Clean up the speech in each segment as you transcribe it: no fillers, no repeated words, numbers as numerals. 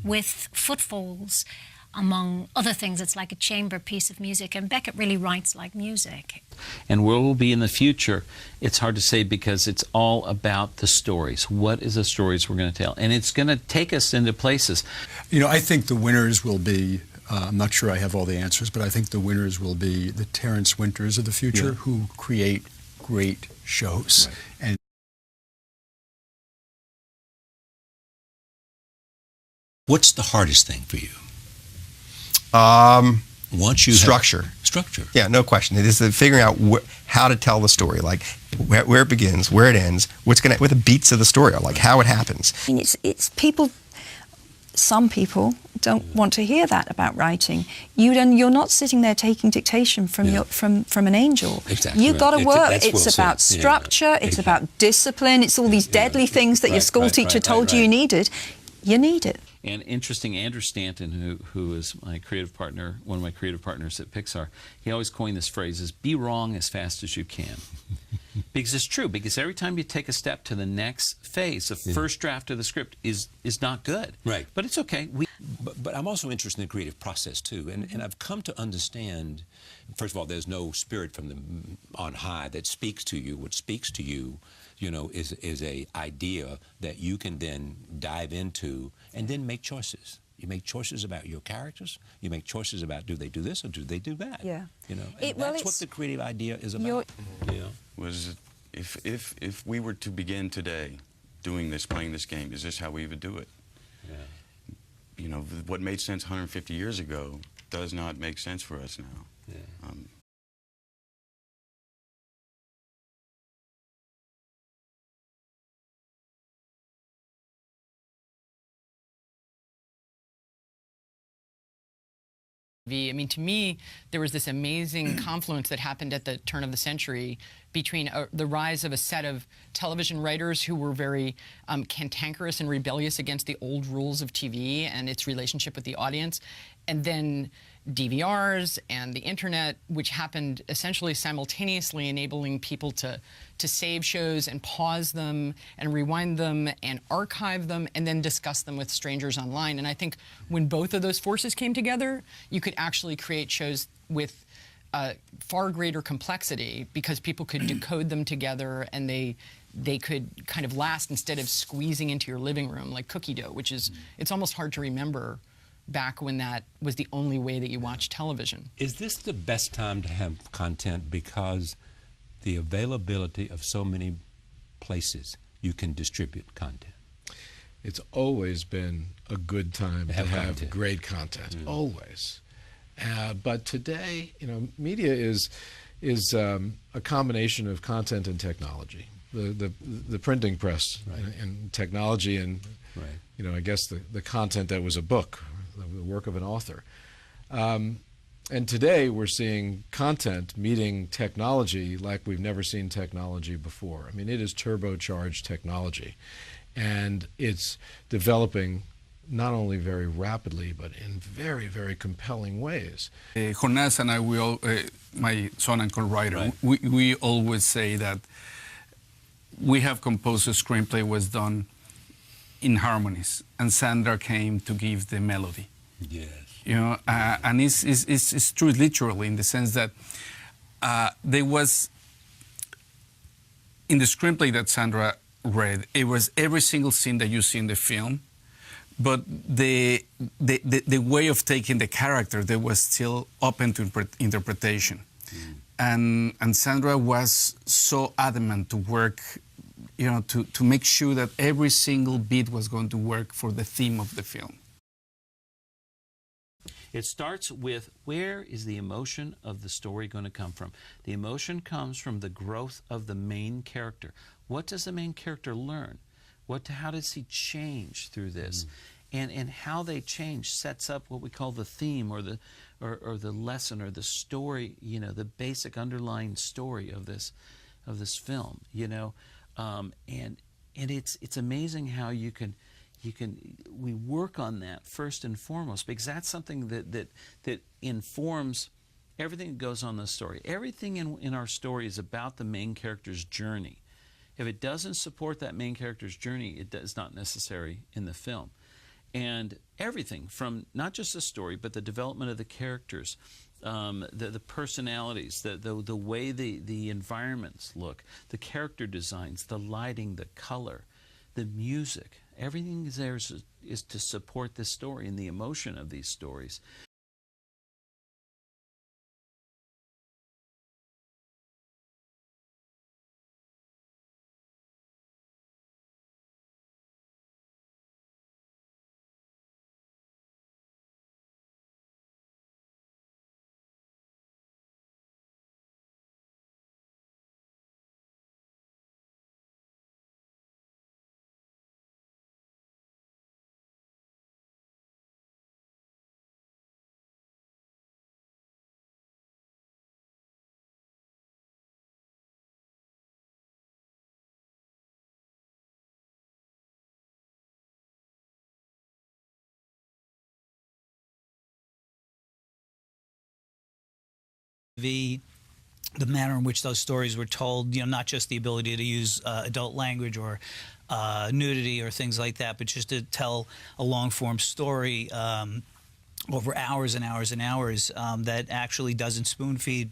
with footfalls. Among other things, it's like a chamber piece of music, and Beckett really writes like music. And where we'll be in the future, it's hard to say because it's all about the stories. What is the stories we're going to tell? And it's going to take us into places. You know, I think the winners will be, I'm not sure I have all the answers, but I think the winners will be the Terrence Winters of the future, who create great shows. Right. And what's the hardest thing for you? Once you structure. Structure. Yeah, no question. It is figuring out how to tell the story, like where it begins, where it ends, what the beats of the story are, like how it happens. I mean, it's people. Some people don't want to hear that about writing. You're not sitting there taking dictation from from an angel. Exactly. You've got to work. It's about structure. It's about discipline. It's all these deadly things that your school teacher told you needed. You need it. And interesting, Andrew Stanton, who is my creative partner, one of my creative partners at Pixar, he always coined this phrase: is be wrong as fast as you can. Because it's true, because every time you take a step to the next phase, the first draft of the script is not good. Right. But it's okay. But I'm also interested in the creative process too, and I've come to understand, first of all, there's no spirit from on high that speaks to you. What speaks to you, you know, is a idea that you can then dive into and then make choices. You make choices about your characters. You make choices about, do they do this or do they do that? Yeah. You know, and that's what the creative idea is about. Was if we were to begin today doing this, playing this game, is this how we would do it? Yeah. You know, what made sense 150 years ago does not make sense for us now. Yeah. I mean, to me, there was this amazing confluence that happened at the turn of the century between the rise of a set of television writers who were very cantankerous and rebellious against the old rules of TV and its relationship with the audience, and then DVRs and the internet, which happened essentially simultaneously, enabling people to save shows and pause them and rewind them and archive them and then discuss them with strangers online. And I think when both of those forces came together, you could actually create shows with far greater complexity because people could decode them together and they could kind of last instead of squeezing into your living room like cookie dough, which is, it's almost hard to remember back when that was the only way that you watched television. Is this the best time to have content because the availability of so many places you can distribute content? It's always been a good time to have great content, always. But today, you know, media is a combination of content and technology. The printing press and technology and, you know, I guess the content that was a book, the work of an author. And today we're seeing content meeting technology like we've never seen technology before. I mean, it is turbocharged technology, and it's developing not only very rapidly, but in very, very compelling ways. Jonas and I, my son and co-writer, we always say that we have composed a screenplay was done in harmonies, and Sandra came to give the melody. Yes. You know, and it's true literally in the sense that there was, in the screenplay that Sandra read, it was every single scene that you see in the film, but the way of taking the character, that was still open to interpretation. And Sandra was so adamant to work, you know, to make sure that every single beat was going to work for the theme of the film. It starts with, where is the emotion of the story going to come from? The emotion comes from the growth of the main character. What does the main character learn? How does he change through this? And how they change sets up what we call the theme or the lesson or the story, you know, the basic underlying story of this film, you know. And it's amazing how we work on that first and foremost, because that's something that informs everything that goes on in the story. Everything in our story is about the main character's journey. If it doesn't support that main character's journey, it is not necessary in the film. And everything from not just the story, but the development of the characters, the personalities, the way the environments look, the character designs, the lighting, the color, the music. Everything is there is to support this story and the emotion of these stories. The manner in which those stories were told, you know, not just the ability to use adult language or nudity or things like that, but just to tell a long-form story over hours and hours and hours that actually doesn't spoon-feed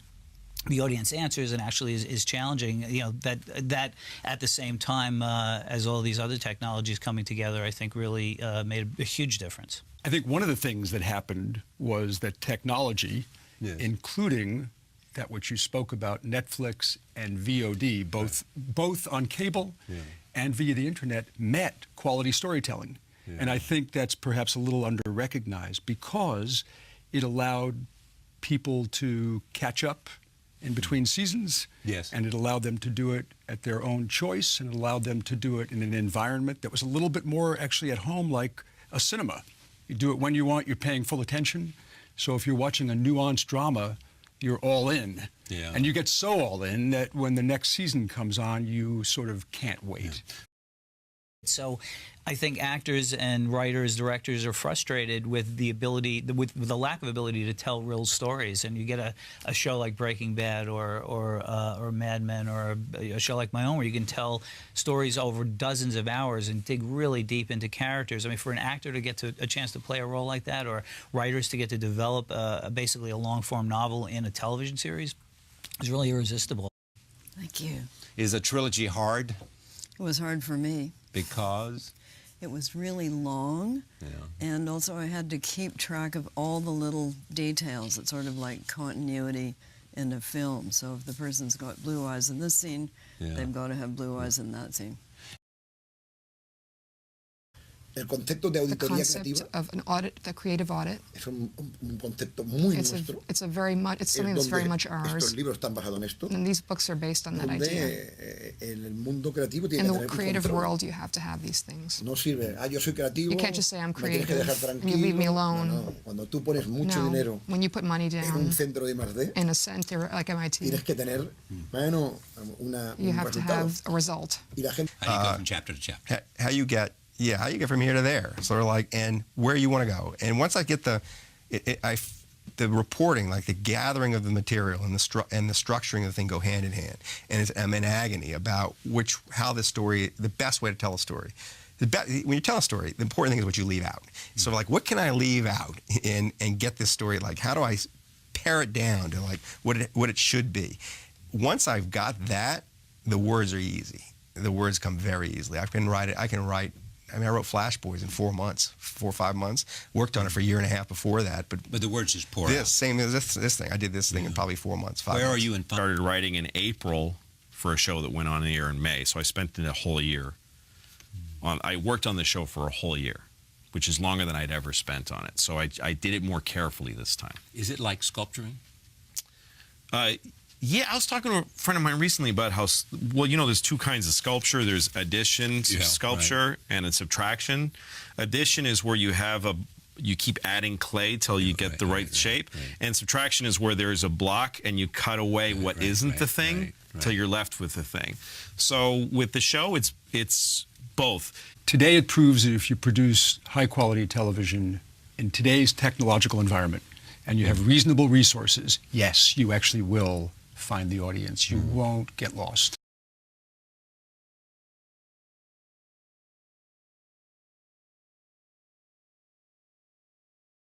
the audience answers and actually is challenging. You know, that at the same time as all these other technologies coming together, I think really made a huge difference. I think one of the things that happened was that technology, including that which you spoke about, Netflix and VOD, both on cable and via the internet, met quality storytelling. And I think that's perhaps a little under-recognized because it allowed people to catch up in between seasons. And it allowed them to do it at their own choice, and it allowed them to do it in an environment that was a little bit more actually at home, like a cinema. You do it when you want, you're paying full attention. So if you're watching a nuanced drama, you're all in. And you get so all in that when the next season comes on, you sort of can't wait. So I think actors and writers, directors are frustrated with the ability, with the lack of ability to tell real stories. And you get a show like Breaking Bad or Mad Men or a show like my own where you can tell stories over dozens of hours and dig really deep into characters. I mean, for an actor to get a chance to play a role like that, or writers to get to develop basically a long-form novel in a television series, is really irresistible. Thank you. Is a trilogy hard? It was hard for me. Because? It was really long, and also I had to keep track of all the little details. It's sort of like continuity in a film. So if the person's got blue eyes in this scene, they've got to have blue eyes in that scene. El concepto de auditoría the concept creativa of an audit, the creative audit. Es un concepto muy It's nuestro. it's something that's very much ours. Estos libros están basados en esto. And these books are based on that idea. En el mundo creativo tiene In que the tener creative control. world, you have to have these things. No sirve. Yo soy creativo. You can't just say I'm me tienes que creative. dejar tranquilo. You leave me alone. No. Cuando tú pones mucho No. dinero When you put money en down un centro de I+D, in a center like MIT, tienes que tener, bueno, you un have to resultado. have a result. Y la gente. How do you go from chapter to chapter? How you get from here to there, sort of like, and where you want to go. And once I get the reporting, like the gathering of the material and the structuring of the thing go hand in hand. And I'm in agony about how this story, the best way to tell a story. When you tell a story, the important thing is what you leave out. So like, what can I leave out and get this story, like, how do I pare it down to like what it should be? Once I've got that, the words are easy. The words come very easily. I can write. I mean, I wrote Flash Boys in 4 or 5 months. Worked on it for a year and a half before that. But the words just pour out. Same as this thing. I did this thing in probably 4 months, 5 months. Where are you in? Started writing in April for a show that went on the air in May. So I spent a whole year. I worked on the show for a whole year, which is longer than I'd ever spent on it. So I did it more carefully this time. Is it like sculpturing? Yeah, I was talking to a friend of mine recently about how, well, you know, there's two kinds of sculpture. There's addition to sculpture and subtraction. Addition is where you keep adding clay till you get the right shape. And subtraction is where there's a block and you cut away what isn't the thing till you're left with the thing. So with the show, it's both. Today it proves that if you produce high-quality television in today's technological environment and you have reasonable resources, yes, you actually will find the audience. You won't get lost.